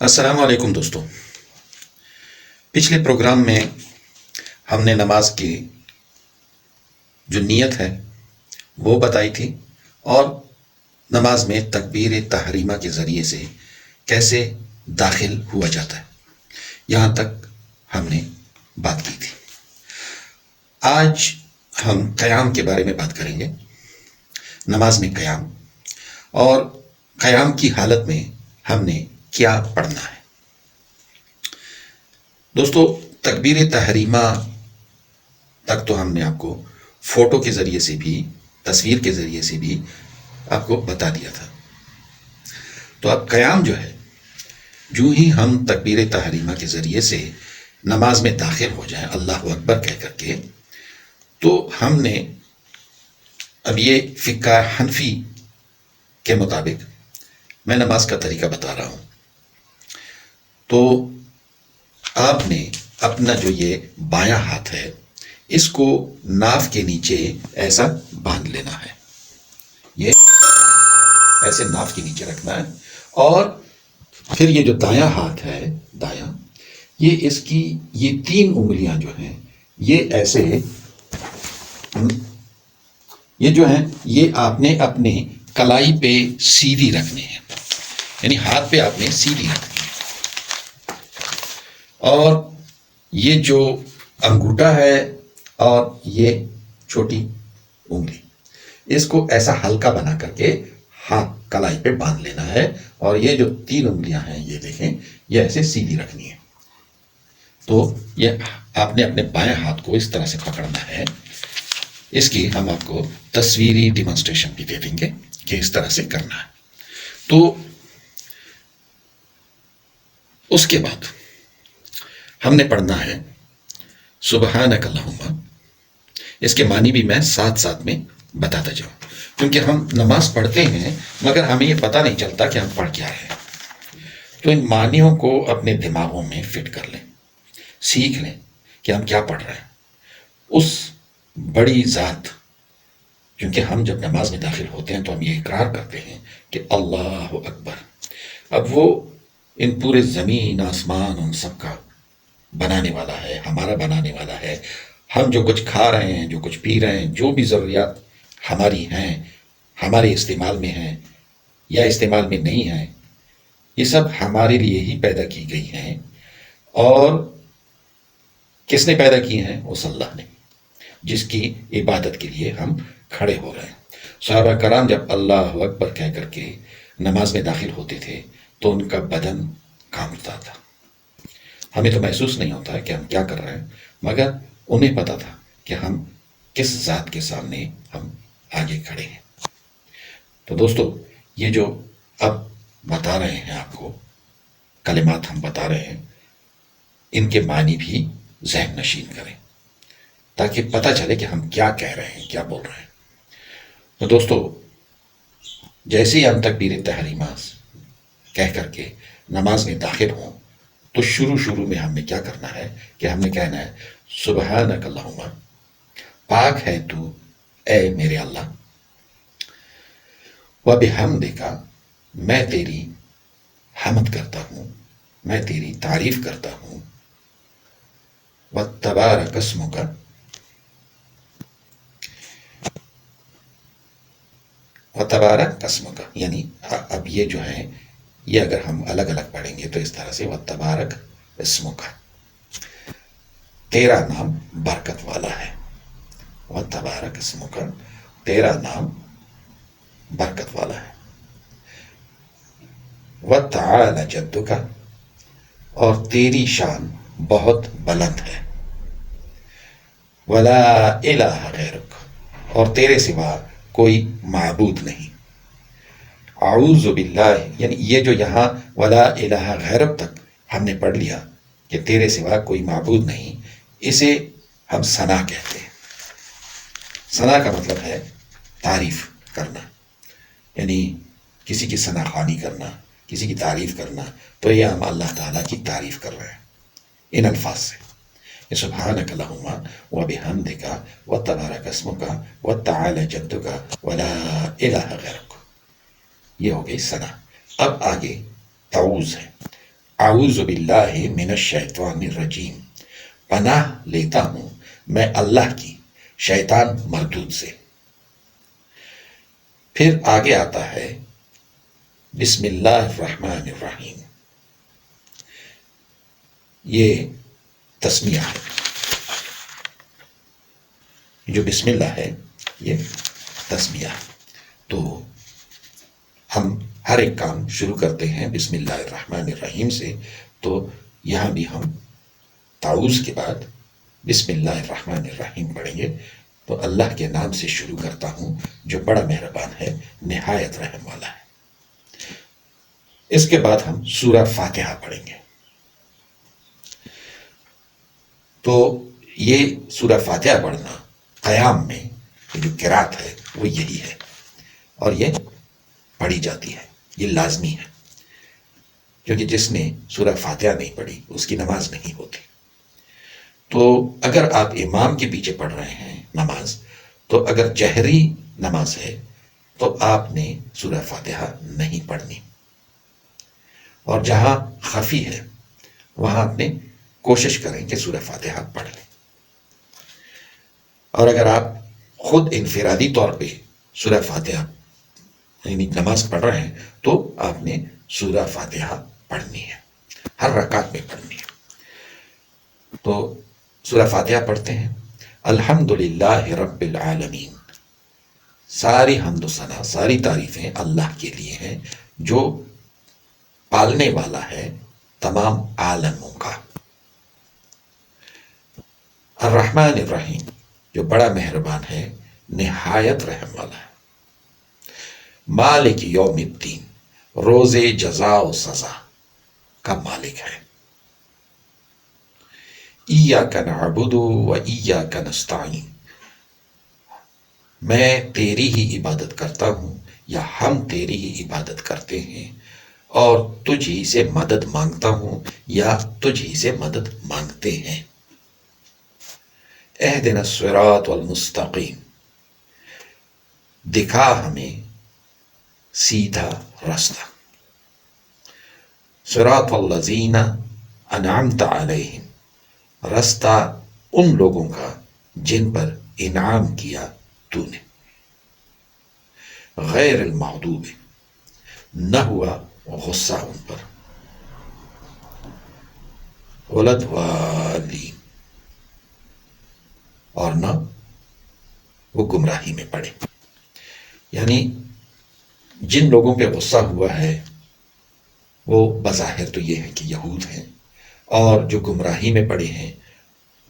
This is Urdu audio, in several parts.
السلام علیکم دوستو. پچھلے پروگرام میں ہم نے نماز کی جو نیت ہے وہ بتائی تھی اور نماز میں تکبیر تحریمہ کے ذریعے سے کیسے داخل ہوا جاتا ہے یہاں تک ہم نے بات کی تھی. آج ہم قیام کے بارے میں بات کریں گے. نماز میں قیام اور قیام کی حالت میں ہم نے کیا پڑھنا ہے. دوستو تکبیر تحریمہ تک تو ہم نے آپ کو فوٹو کے ذریعے سے بھی تصویر کے ذریعے سے بھی آپ کو بتا دیا تھا. تو اب قیام جو ہے جو ہی ہم تکبیر تحریمہ کے ذریعے سے نماز میں داخل ہو جائیں اللہ اکبر کہہ کر کے، تو ہم نے اب یہ فقہ حنفی کے مطابق میں نماز کا طریقہ بتا رہا ہوں. تو آپ نے اپنا جو یہ بایاں ہاتھ ہے اس کو ناف کے نیچے ایسا باندھ لینا ہے. یہ ایسے ناف کے نیچے رکھنا ہے اور پھر یہ جو دایاں ہاتھ ہے دایاں، یہ اس کی یہ 3 انگلیاں جو ہیں یہ ایسے یہ جو ہیں یہ آپ نے اپنے کلائی پہ سیدھی رکھنی ہے، یعنی ہاتھ پہ آپ نے سیدھی رکھنی ہے. اور یہ جو انگوٹھا ہے اور یہ چھوٹی انگلی اس کو ایسا ہلکا بنا کر کے ہاتھ کلائی پہ باندھ لینا ہے اور یہ جو 3 انگلیاں ہیں یہ دیکھیں یہ ایسے سیدھی رکھنی ہے. تو یہ آپ نے اپنے بائیں ہاتھ کو اس طرح سے پکڑنا ہے. اس کی ہم آپ کو تصویری ڈیمانسٹریشن بھی دے دیں گے کہ اس طرح سے کرنا ہے. تو اس کے بعد ہم نے پڑھنا ہے سبحانک اللہم. اس کے معنی بھی میں ساتھ ساتھ میں بتاتا جاؤں، کیونکہ ہم نماز پڑھتے ہیں مگر ہمیں یہ پتہ نہیں چلتا کہ ہم پڑھ کیا رہے ہیں. تو ان معنیوں کو اپنے دماغوں میں فٹ کر لیں، سیکھ لیں کہ ہم کیا پڑھ رہے ہیں. اس بڑی ذات، کیونکہ ہم جب نماز میں داخل ہوتے ہیں تو ہم یہ اقرار کرتے ہیں کہ اللہ اکبر. اب وہ ان پورے زمین آسمان ان سب کا بنانے والا ہے، ہمارا بنانے والا ہے. ہم جو کچھ کھا رہے ہیں، جو کچھ پی رہے ہیں، جو بھی ضروریات ہماری ہیں، ہمارے استعمال میں ہیں یا استعمال میں نہیں ہیں، یہ سب ہمارے لیے ہی پیدا کی گئی ہیں. اور کس نے پیدا کی ہیں؟ اس اللہ نے، جس کی عبادت کے لیے ہم کھڑے ہو رہے ہیں. صحابہ کرام جب اللہ اکبر کہہ کر کے نماز میں داخل ہوتے تھے تو ان کا بدن کانپتا تھا. ہمیں تو محسوس نہیں ہوتا کہ ہم کیا کر رہے ہیں، مگر انہیں پتا تھا کہ ہم کس ذات کے سامنے ہم آگے کھڑے ہیں. تو دوستو یہ جو اب بتا رہے ہیں آپ کو کلمات ہم بتا رہے ہیں، ان کے معنی بھی ذہن نشین کریں تاکہ پتہ چلے کہ ہم کیا کہہ رہے ہیں، کیا بول رہے ہیں. تو دوستو جیسے ہی ہم تکبیر تحریمہ کہہ کر کے نماز میں داخل ہوں تو شروع میں ہم نے کیا کرنا ہے کہ ہم نے کہنا ہے سبحانک اللہم، پاک ہے تو اے میرے اللہ، وبحمدک، میں تیری حمد کرتا ہوں، میں تیری تعریف کرتا ہوں، وتبارک اسمک، وتبارک اسمک، یعنی اب یہ جو ہے یہ اگر ہم الگ الگ پڑھیں گے تو اس طرح سے وتبارک اسمک، تیرا نام برکت والا ہے. وتبارک اسمک، تیرا نام برکت والا ہے. وتعالی جدک، اور تیری شان بہت بلند ہے. ولا الہ غیرک، اور تیرے سوا کوئی معبود نہیں. اعوذ باللہ، یعنی یہ جو یہاں ولا الہ غیرک تک ہم نے پڑھ لیا کہ تیرے سوا کوئی معبود نہیں، اسے ہم ثنا کہتے ہیں. ثنا کا مطلب ہے تعریف کرنا، یعنی کسی کی ثنا خوانی کرنا، کسی کی تعریف کرنا. تو یہ ہم اللہ تعالیٰ کی تعریف کر رہے ہیں ان الفاظ سے. سبحانک اللہم وبحمدک وتبارک اسمک وتعالی جدک ولا الہ غیرک، یہ ہو گئی ثنا. اب آگے تعوذ ہے. اعوذ باللہ من الشیطان الرجیم، پناہ لیتا ہوں میں اللہ کی شیطان مردود سے۔ پھر آگے آتا ہے بسم اللہ الرحمن الرحیم، یہ تسمیہ ہے، جو بسم اللہ ہے یہ تسمیہ ہے۔ تو ہم ہر ایک کام شروع کرتے ہیں بسم اللہ الرحمن الرحیم سے، تو یہاں بھی ہم تعوذ کے بعد بسم اللہ الرحمن الرحیم پڑھیں گے۔ تو اللہ کے نام سے شروع کرتا ہوں جو بڑا مہربان ہے، نہایت رحم والا ہے۔ اس کے بعد ہم سورہ فاتحہ پڑھیں گے۔ تو یہ سورہ فاتحہ پڑھنا قیام میں جو قرات ہے وہ یہی ہے، اور یہ پڑھی جاتی ہے، یہ لازمی ہے، کیونکہ جس نے سورہ فاتحہ نہیں پڑھی اس کی نماز نہیں ہوتی۔ تو اگر آپ امام کے پیچھے پڑھ رہے ہیں نماز، تو اگر جہری نماز ہے تو آپ نے سورہ فاتحہ نہیں پڑھنی، اور جہاں خفی ہے وہاں آپ نے کوشش کریں کہ سورہ فاتحہ پڑھ لیں۔ اور اگر آپ خود انفرادی طور پہ سورہ فاتحہ یعنی نماز پڑھ رہے ہیں تو آپ نے سورہ فاتحہ پڑھنی ہے، ہر رکعت میں پڑھنی ہے۔ تو سورہ فاتحہ پڑھتے ہیں۔ الحمدللہ رب العالمین، ساری حمد و ثنا، ساری تعریفیں اللہ کے لیے ہیں جو پالنے والا ہے تمام عالموں کا۔ الرحمن الرحیم، جو بڑا مہربان ہے، نہایت رحم والا ہے۔ مالک یوم الدین، روز جزا و سزا کا مالک ہے۔ ایاک نعبد و ایاک نستعین، میں تیری ہی عبادت کرتا ہوں یا ہم تیری ہی عبادت کرتے ہیں، اور تجھ ہی سے مدد مانگتا ہوں یا تجھ ہی سے مدد مانگتے ہیں۔ اہدنا الصراط المستقیم، دکھا ہمیں سیدھا رستہ۔ صراط الذین انعمت علیہم، رستہ ان لوگوں کا جن پر انعام کیا تو نے۔ غیر المغضوب، نہ ہوا غصہ ان پر، ولا الضالین، اور نہ وہ گمراہی میں پڑے۔ یعنی جن لوگوں پہ غصہ ہوا ہے وہ بظاہر تو یہ ہے کہ یہود ہیں، اور جو گمراہی میں پڑے ہیں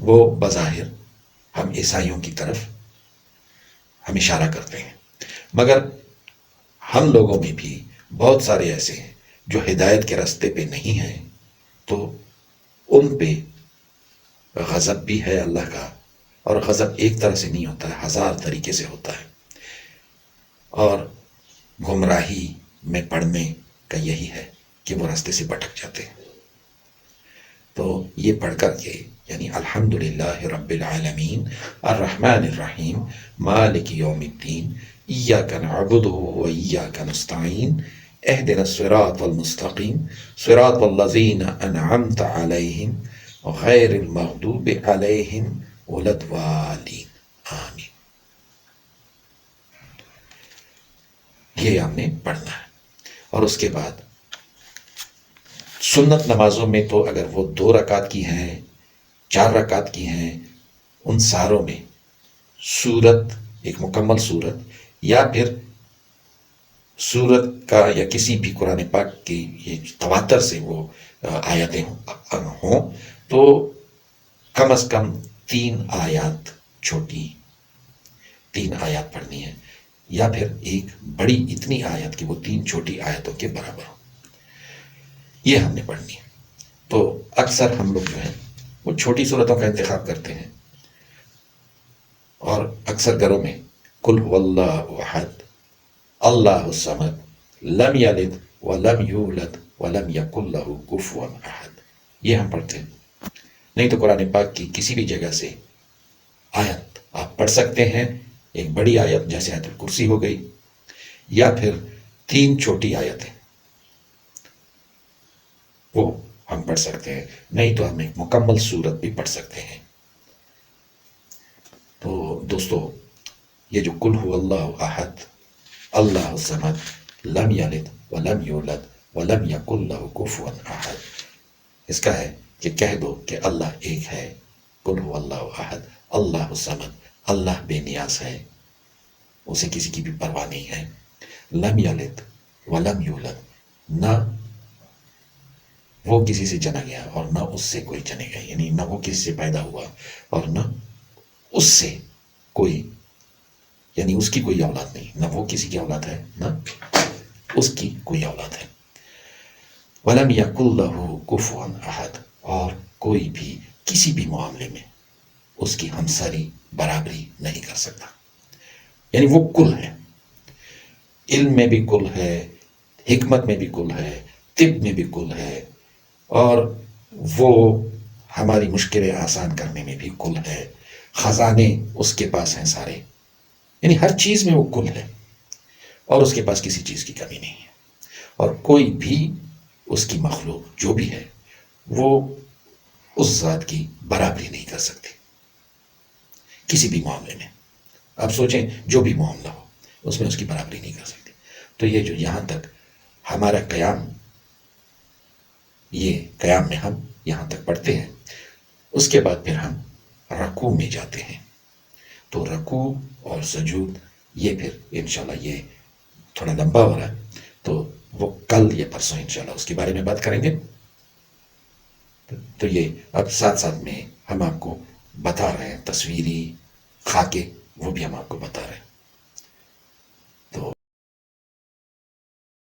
وہ بظاہر ہم عیسائیوں کی طرف ہم اشارہ کرتے ہیں، مگر ہم لوگوں میں بھی بہت سارے ایسے ہیں جو ہدایت کے راستے پہ نہیں ہیں، تو ان پہ غضب بھی ہے اللہ کا، اور غضب ایک طرح سے نہیں ہوتا ہے، ہزار طریقے سے ہوتا ہے، اور گمراہی میں پڑنے کا یہی ہے کہ وہ راستے سے بھٹک جاتے ہیں۔ تو یہ پڑھ کر کے یعنی الحمدللہ رب العالمین الرحمن الرحیم مالک یوم الدین ایاک نعبد و ایاک نستعین اہدنا الصراط المستقیم صراط الذین انعمت علیہم غیر المغضوب علیہم ولا الضالین، آمین۔ یہ ہم نے پڑھنا ہے۔ اور اس کے بعد سنت نمازوں میں تو اگر وہ 2 رکعت کی ہیں، 4 رکعت کی ہیں، ان ساروں میں سورت، ایک مکمل سورت یا پھر سورت کا یا کسی بھی قرآن پاک کی یہ تواتر سے وہ آیتیں ہوں تو کم از کم 3 آیات چھوٹی، 3 آیات پڑھنی ہے، یا پھر ایک بڑی اتنی آیت کہ وہ 3 چھوٹی آیتوں کے برابر ہو، یہ ہم نے پڑھنی ہے۔ تو اکثر ہم لوگ جو ہیں وہ چھوٹی صورتوں کا انتخاب کرتے ہیں، اور اکثر گھروں میں قل هو اللہ احد اللہ الصمد لم یلد ولم یولد ولم یکن لہ کفوا احد، یہ ہم پڑھتے ہیں۔ نہیں تو قرآن پاک کی کسی بھی جگہ سے آیت آپ پڑھ سکتے ہیں، ایک بڑی آیت جیسے آیت الکرسی ہو گئی، یا پھر 3 چھوٹی آیتیں، وہ ہم پڑھ سکتے ہیں، نہیں تو ہم ایک مکمل صورت بھی پڑھ سکتے ہیں۔ تو دوستو، یہ جو قل هو اللہ احد، اللہ الصمد، لم یلد ولم یولد ولم یکن لہ کفوا احد، اس کا ہے کہ کہہ دو کہ اللہ ایک ہے، قل هو اللہ احد، اللہ الصمد، اللہ بے نیاز ہے، اسے کسی کی بھی پرواہ نہیں ہے، لم یلد ولم یولد، نہ وہ کسی سے جنا گیا اور نہ اس سے کوئی جنے گا، یعنی نہ وہ کسی سے پیدا ہوا اور نہ اس سے کوئی، یعنی اس کی کوئی اولاد نہیں، نہ وہ کسی کی اولاد ہے نہ اس کی کوئی اولاد ہے۔ وَلَمْ يَكُنْ لَهُ كُفُوًا أَحَدٌ، اور کوئی بھی کسی بھی معاملے میں اس کی ہمسری برابری نہیں کر سکتا، یعنی وہ کل ہے، علم میں بھی کل ہے، حکمت میں بھی کل ہے، طب میں بھی کل ہے، اور وہ ہماری مشکلیں آسان کرنے میں بھی کل ہے، خزانے اس کے پاس ہیں سارے، یعنی ہر چیز میں وہ کل ہے اور اس کے پاس کسی چیز کی کمی نہیں ہے، اور کوئی بھی اس کی مخلوق جو بھی ہے وہ اس ذات کی برابری نہیں کر سکتی کسی بھی معاملے میں۔ آپ سوچیں جو بھی معاملہ ہو اس میں اس کی برابری نہیں کر سکتی۔ تو یہ جو یہاں تک ہمارا قیام، یہ قیام میں ہم یہاں تک پڑھتے ہیں، اس کے بعد پھر ہم رکوع میں جاتے ہیں۔ تو رکوع اور سجود یہ پھر انشاءاللہ یہ تھوڑا لمبا ہو رہا ہے، تو وہ کل یا پرسوں انشاءاللہ اس کے بارے میں بات کریں گے۔ تو یہ اب ساتھ ساتھ میں ہم آپ کو بتا رہے ہیں تصویری خاکے، وہ بھی ہم آپ کو بتا رہے ہیں۔